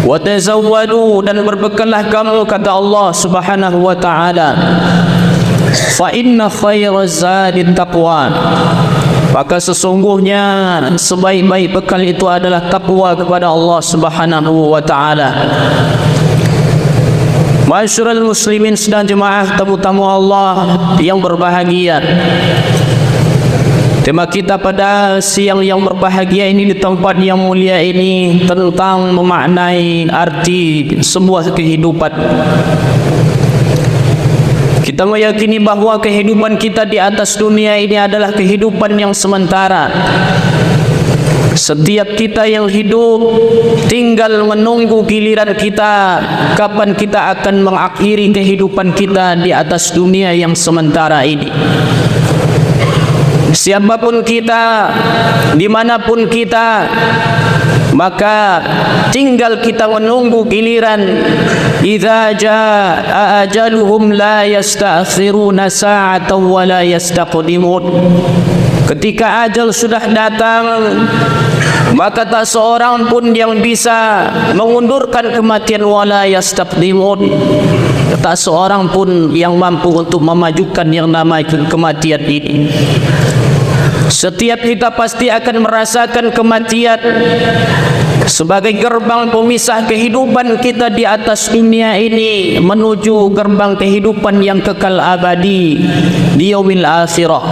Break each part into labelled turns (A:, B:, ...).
A: Wa tazawwadu, dan berbekallah kamu, kata Allah Subhanahu wa taala, fa inna khairaz zadi taqwa. Maka sesungguhnya sebaik-baik bekal itu adalah takwa kepada Allah Subhanahu wa taala. Masyarul muslimin sedang jemaah tamu-tamu Allah yang berbahagia, tema kita pada siang yang berbahagia ini, di tempat yang mulia ini, tentang memaknai arti sebuah kehidupan. Kita meyakini bahawa kehidupan kita di atas dunia ini adalah kehidupan yang sementara. Setiap kita yang hidup tinggal menunggu giliran kita, kapan kita akan mengakhiri kehidupan kita di atas dunia yang sementara ini. Siapapun kita, dimanapun kita, maka tinggal kita menunggu giliran. Idza jaa ajaluhum la yasta'khiruna sa'atan wa la yastaqdimun. Ketika ajal sudah datang, maka tak seorang pun yang bisa mengundurkan kematian, wala yastaqdimun. Tak seorang pun yang mampu untuk memajukan yang namanya kematian ini. Setiap kita pasti akan merasakan kematian sebagai gerbang pemisah kehidupan kita di atas dunia ini menuju gerbang kehidupan yang kekal abadi di yaumil akhirah.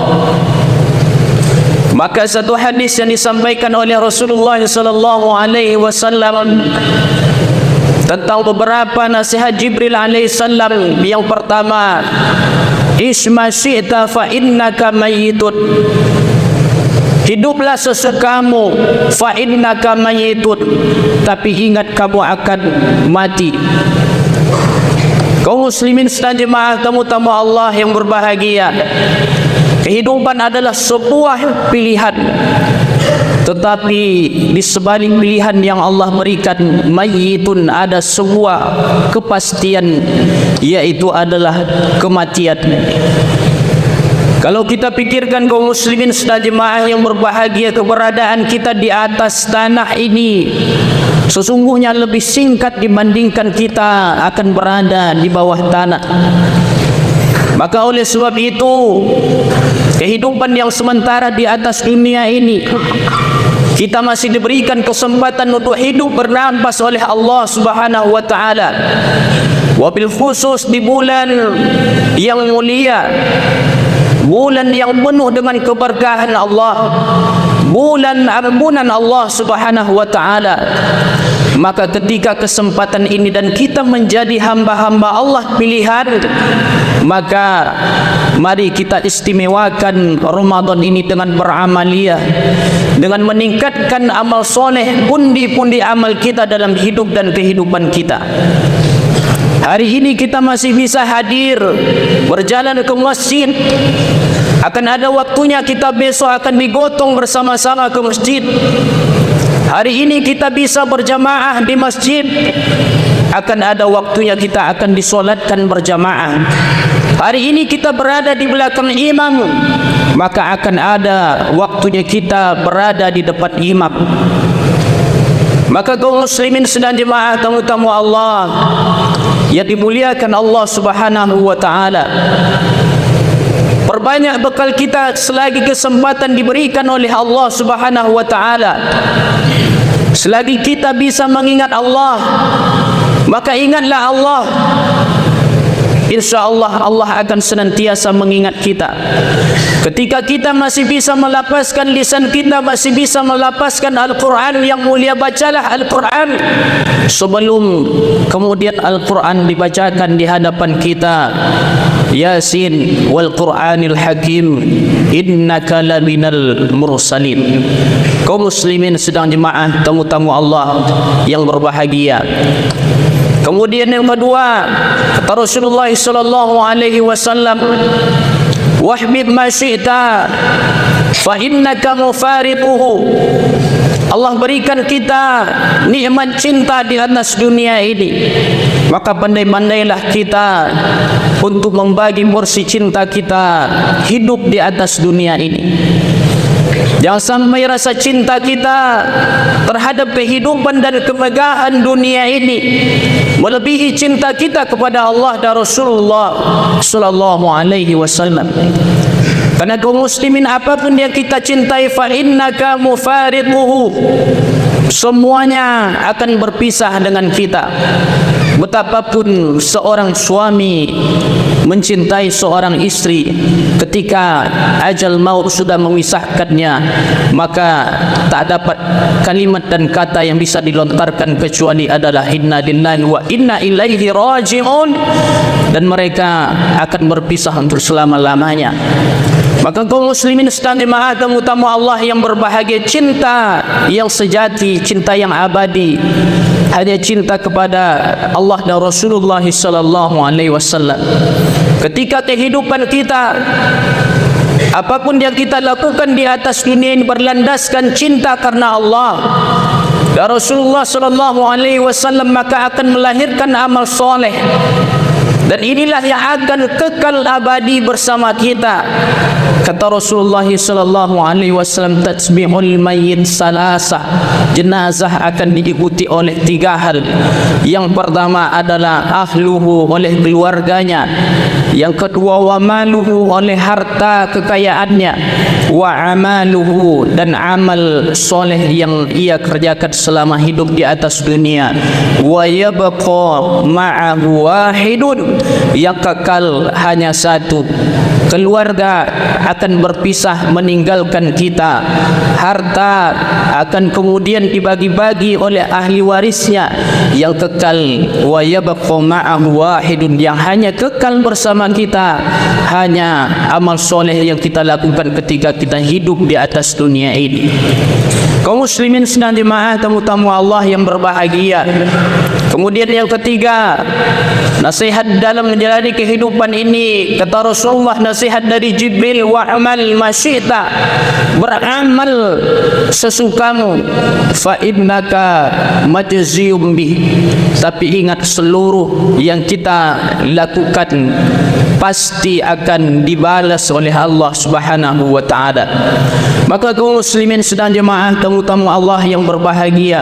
A: Maka satu hadis yang disampaikan oleh Rasulullah sallallahu alaihi wasallam tentang beberapa nasihat Jibril alaihi salam. Yang pertama, isma syi'ta fa innaka mayyitun. Hiduplah sesukamu, fa innaka mayyitun, tapi ingat kamu akan mati. Kaum muslimin sedang jemaah tamu-tamu Allah yang berbahagia, kehidupan adalah sebuah pilihan, tetapi di sebalik pilihan yang Allah berikan, mayyitun, ada sebuah kepastian, yaitu adalah kematian. Kalau kita pikirkan kaum muslimin sedang jemaah yang berbahagia, keberadaan kita di atas tanah ini sesungguhnya lebih singkat dibandingkan kita akan berada di bawah tanah. Maka oleh sebab itu, kehidupan yang sementara di atas dunia ini, kita masih diberikan kesempatan untuk hidup bernafas oleh Allah Subhanahu wa taala. Wabil khusus di bulan yang mulia, bulan yang penuh dengan keberkahan Allah, bulan ampunan Allah Subhanahu wa taala. Maka ketika kesempatan ini dan kita menjadi hamba-hamba Allah pilihan, maka mari kita istimewakan Ramadan ini dengan beramaliyah, dengan meningkatkan amal soleh, pundi-pundi amal kita dalam hidup dan kehidupan kita. Hari ini kita masih bisa hadir, berjalan ke masjid. Akan ada waktunya kita besok akan digotong bersama-sama ke masjid. Hari ini kita bisa berjamaah di masjid, akan ada waktunya kita akan disolatkan berjamaah. Hari ini kita berada di belakang imam, maka akan ada waktunya kita berada di depan imam. Maka kaum muslimin sedang jemaah tamu-tamu Allah yang dimuliakan Allah Subhanahu wa taala, perbanyak bekal kita selagi kesempatan diberikan oleh Allah Subhanahu wa taala. Selagi kita bisa mengingat Allah, maka ingatlah Allah. InsyaAllah Allah akan senantiasa mengingat kita. Ketika kita masih bisa melapaskan lisan kita, masih bisa melapaskan Al-Quran yang mulia, bacalah Al-Quran sebelum kemudian Al-Quran dibacakan di hadapan kita. Yasin wal Quranil Hakim innaka laminal mursalin. Kaum muslimin sedang jemaah tamu-tamu Allah yang berbahagia. Kemudian yang kedua, kata Rasulullah sallallahu alaihi wasallam, wahbib ma syi'ta fa innaka mufariquhu. Allah berikan kita nikmat cinta di atas dunia ini, maka pandai-pandailah kita untuk membagi porsi cinta kita hidup di atas dunia ini. Jangan sampai rasa cinta kita terhadap kehidupan dan kemegahan dunia ini melebihi cinta kita kepada Allah dan Rasulullah sallallahu alaihi wasallam. Karena kaum muslimin, apapun yang kita cintai, fa innaka mufariquhu, semuanya akan berpisah dengan kita. Betapapun seorang suami mencintai seorang istri, ketika ajal maut sudah memisahkannya, maka tak dapat kalimat dan kata yang bisa dilontarkan kecuali adalah inna lillahi wa inna ilaihi raji'un, dan mereka akan berpisah untuk selama-lamanya. Maka kaum muslimin sedang dimahatamu tamu Allah yang berbahagia, cinta yang sejati, cinta yang abadi, hanya cinta kepada Allah dan Rasulullah sallallahu alaihi wasallam. Ketika kehidupan kita, apapun yang kita lakukan di atas dunia ini berlandaskan cinta karena Allah dan Rasulullah sallallahu alaihi wasallam, maka akan melahirkan amal soleh. Dan inilah yang akan kekal abadi bersama kita. Kata Rasulullah sallallahu alaihi wasallam, tasbihul mayyit salasah, jenazah akan diikuti oleh 3 hal. Yang pertama adalah ahluhu, oleh keluarganya. Yang kedua wa maluhu, oleh harta kekayaannya. Wa amaluhu, dan amal soleh yang ia kerjakan selama hidup di atas dunia. Wa yabqa ma'ahu wahidun, yang kekal hanya satu. Keluarga akan berpisah meninggalkan kita, harta akan kemudian dibagi-bagi oleh ahli warisnya. Yang kekal wa yabqa ma'ahu wahidun, yang hanya kekal bersama kita hanya amal soleh yang kita lakukan ketika kita hidup di atas dunia ini. Kaum muslimin sedang dimahatamu tamu Allah yang berbahagia. Kemudian yang ketiga, nasihat dalam menjalani kehidupan ini. Kata Rasulullah, nasihat dari Jibril, wa'amal masyita, beramal sesukamu, fa innaka majziyum bih. Tapi ingat, seluruh yang kita lakukan pasti akan dibalas oleh Allah Subhanahu wa taala. Maka kaum muslimin sedang jemaah tamu-tamu Allah yang berbahagia,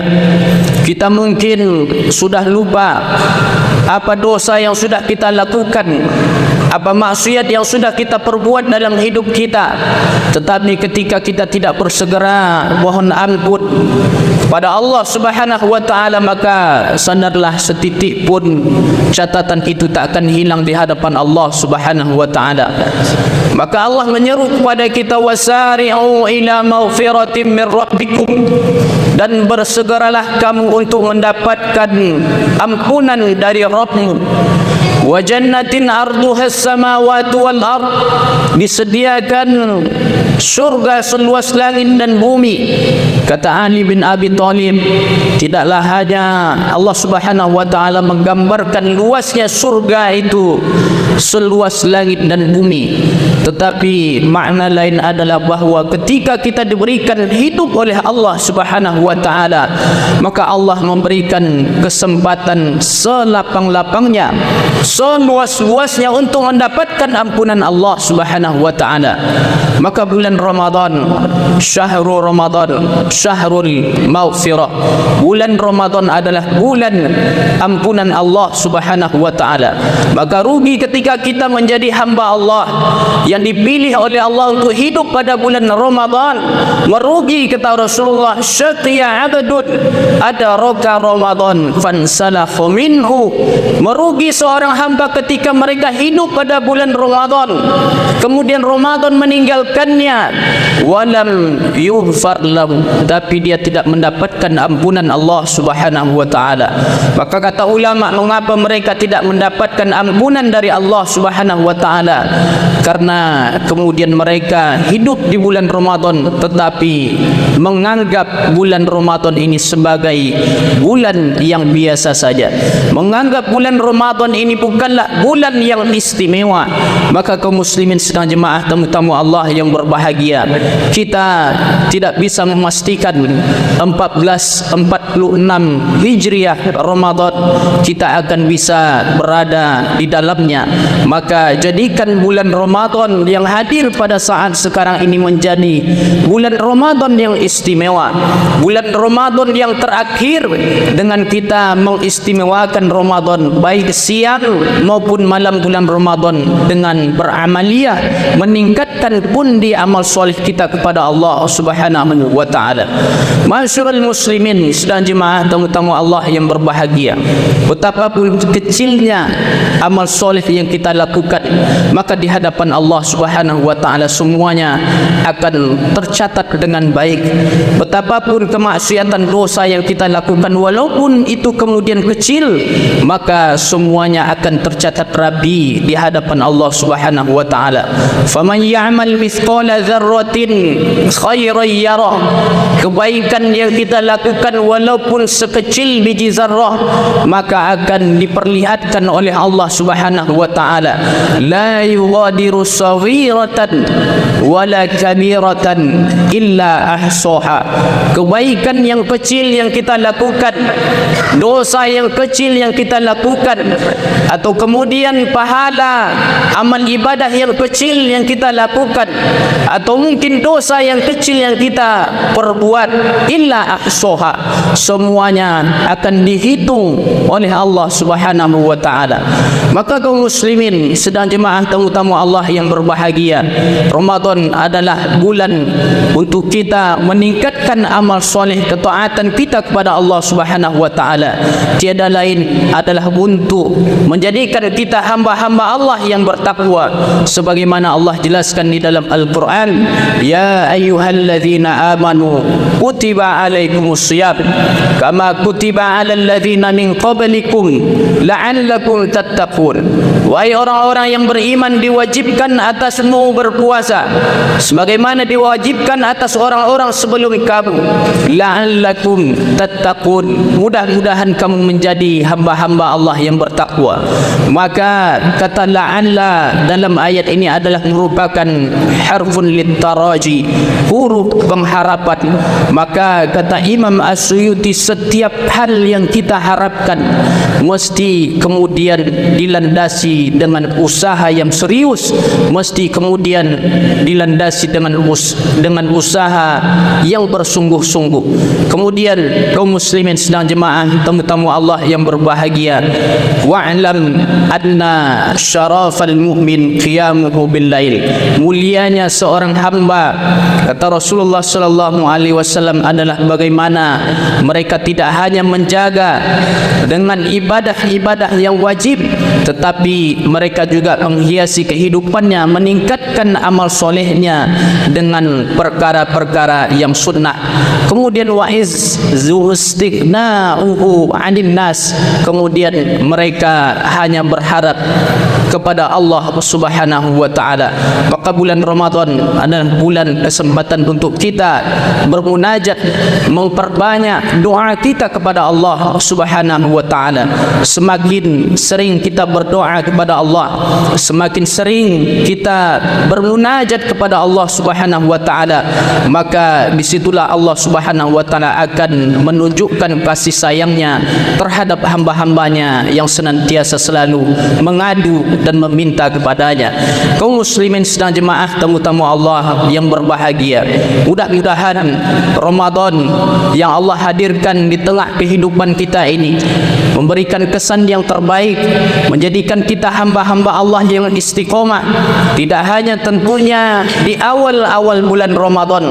A: kita mungkin sudah lupa apa dosa yang sudah kita lakukan, apa maksiat yang sudah kita perbuat dalam hidup kita. Tetapi ketika kita tidak bersegera mohon ampun pada Allah Subhanahu wa taala, maka sadarlah setitik pun catatan itu tak akan hilang di hadapan Allah Subhanahu wa taala. Maka Allah menyeru kepada kita, wasari'u ila maghfiratin min rabbikum, dan bersegeralah kamu untuk mendapatkan ampunan dari Rabbmu. Wa jannatin arduha as-samawati wal ard, disediakan surga seluas langit dan bumi. Kata Ali bin Abi Thalib, tidaklah hanya Allah Subhanahu wa taala menggambarkan luasnya surga itu seluas langit dan bumi, tetapi makna lain adalah bahawa ketika kita diberikan hidup oleh Allah Subhanahu wa taala, maka Allah memberikan kesempatan selapang-lapangnya, seluas-luasnya untuk mendapatkan ampunan Allah Subhanahu wa taala. Maka bulan Ramadan, syahrul Ramadan, syahrul maghfirah, bulan Ramadan adalah bulan ampunan Allah Subhanahu wa taala. Maka rugi ketika kita menjadi hamba Allah yang dipilih oleh Allah untuk hidup pada bulan Ramadan. Merugi, kata Rasulullah, syaqiya abdun adraka Ramadan fansalakha minhu. Merugi seorang hamba ketika mereka hidup pada bulan Ramadan, kemudian Ramadan meninggalkannya, walam yughfar lahu, tapi dia tidak mendapatkan ampunan Allah Subhanahu wa taala. Maka kata ulama, mengapa mereka tidak mendapatkan ampunan dari Allah Subhanahu wa taala? Karena kemudian mereka hidup di bulan Ramadan tetapi menganggap bulan Ramadan ini sebagai bulan yang biasa saja, menganggap bulan Ramadan ini bukanlah bulan yang istimewa. Maka kaum muslimin sedang jemaah tamu-tamu Allah yang berbahagia, berbahagia. Kita tidak bisa memastikan 1446 Hijriah Ramadan kita akan bisa berada di dalamnya. Maka jadikan bulan Ramadan yang hadir pada saat sekarang ini menjadi bulan Ramadan yang istimewa, bulan Ramadan yang terakhir, dengan kita mengistimewakan Ramadan baik siang maupun malam bulan Ramadan dengan beramaliyah, meningkatkan pundi amal soleh kita kepada Allah Subhanahu wa taala. Masyarul muslimin sedang jemaah tamu-tamu Allah yang berbahagia, betapapun kecilnya amal soleh yang kita lakukan, maka di hadapan Allah Subhanahu wa taala semuanya akan tercatat dengan baik. Betapapun kemaksiatan dosa yang kita lakukan, walaupun itu kemudian kecil, maka semuanya akan tercatat rapi di hadapan Allah Subhanahu wa taala. Faman ya'mal mithqala dzarratin khairan yarah. Kebaikan yang kita lakukan walaupun sekecil biji zarrah, maka akan diperlihatkan oleh Allah Subhanahu wa taala. La yughadiru saghiratan wala kabiratan illa ahsaha. Kebaikan yang kecil yang kita lakukan, dosa yang kecil yang kita lakukan, atau kemudian pahala amal ibadah yang kecil yang kita lakukan, atau mungkin dosa yang kecil yang kita perbuat, illa ahsaha, semuanya akan dihitung oleh Allah Subhanahu wa taala. Maka kaum muslimin sedang jemaah tamu-tamu Allah yang berbahagia, Ramadan adalah bulan untuk kita meningkatkan amal soleh ketaatan kita kepada Allah Subhanahu wa taala. Tiada lain adalah untuk menjadikan kita hamba-hamba Allah yang bertakwa, sebagaimana Allah jelaskan di dalam Al-Quran, ya ayyuhalladzina amanu kutiba alaikumus syiyam kama kutiba alal ladzina min qablikum la'allakum tattaqun. Wahai orang-orang yang beriman, diwajibkan atasmu berpuasa sebagaimana diwajibkan atas orang-orang sebelum kamu, la'allakum tattaqun, mudah-mudahan kamu menjadi hamba-hamba Allah yang bertakwa. Maka kata la'alla dalam ayat ini adalah merupakan harfun littaraji, huruf pengharapan. Maka kata Imam As-Suyuti, setiap hal yang kita harapkan mesti kemudian dilandasi dengan usaha yang serius, mesti kemudian dilandasi dengan usaha yang bersungguh-sungguh. Kemudian kaum muslimin sedang jemaah tamu-tamu Allah yang berbahagia, wa'lam anna syarafal mu'min qiyamuhu bil lail. Mulianya seorang hamba, kata Rasulullah sallallahu alaihi wasallam, adalah bagaimana mereka tidak hanya menjaga dengan ibadah-ibadah yang wajib, tetapi mereka juga menghiasi kehidupannya, meningkatkan amal solehnya dengan perkara-perkara yang sunnah. Kemudian wa'iz zuhustikna'uhu 'anil nas. Kemudian mereka hanya berharap kepada Allah Subhanahu wa taala. Maka bulan Ramadan adalah bulan kesempatan untuk kita bermunajat, memperbanyak doa kita kepada Allah Subhanahu wa taala. Semakin sering kita berdoa kepada Allah, semakin sering kita bermunajat kepada Allah Subhanahu wa taala, maka disitulah Allah Subhanahu wa taala akan menunjukkan kasih sayangnya terhadap hamba-hambanya yang senantiasa selalu mengadu dan meminta kepadanya. Kaum muslimin sedang jemaah tamu-tamu Allah yang berbahagia, mudah-mudahan Ramadan yang Allah hadirkan di tengah kehidupan kita ini memberikan kesan yang terbaik, menjadikan kita hamba-hamba Allah yang istiqomah, tidak hanya tentunya di awal-awal bulan Ramadan,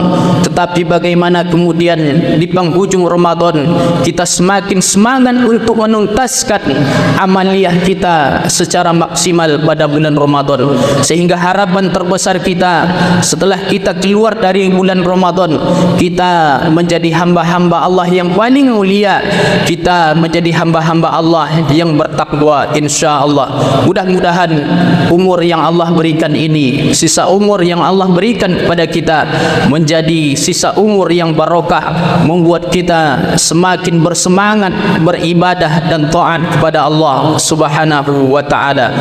A: tetapi bagaimana kemudian di penghujung Ramadan kita semakin semangat untuk menuntaskan amaliyah kita secara maksimal pada bulan Ramadan, sehingga harapan terbesar kita setelah kita keluar dari bulan Ramadan, kita menjadi hamba-hamba Allah yang paling mulia, kita menjadi hamba-hamba Allah yang bertakwa insyaallah. Mudah-mudahan umur yang Allah berikan ini, sisa umur yang Allah berikan kepada kita, menjadi sisa umur yang barokah, membuat kita semakin bersemangat beribadah dan taat kepada Allah Subhanahu wa taala.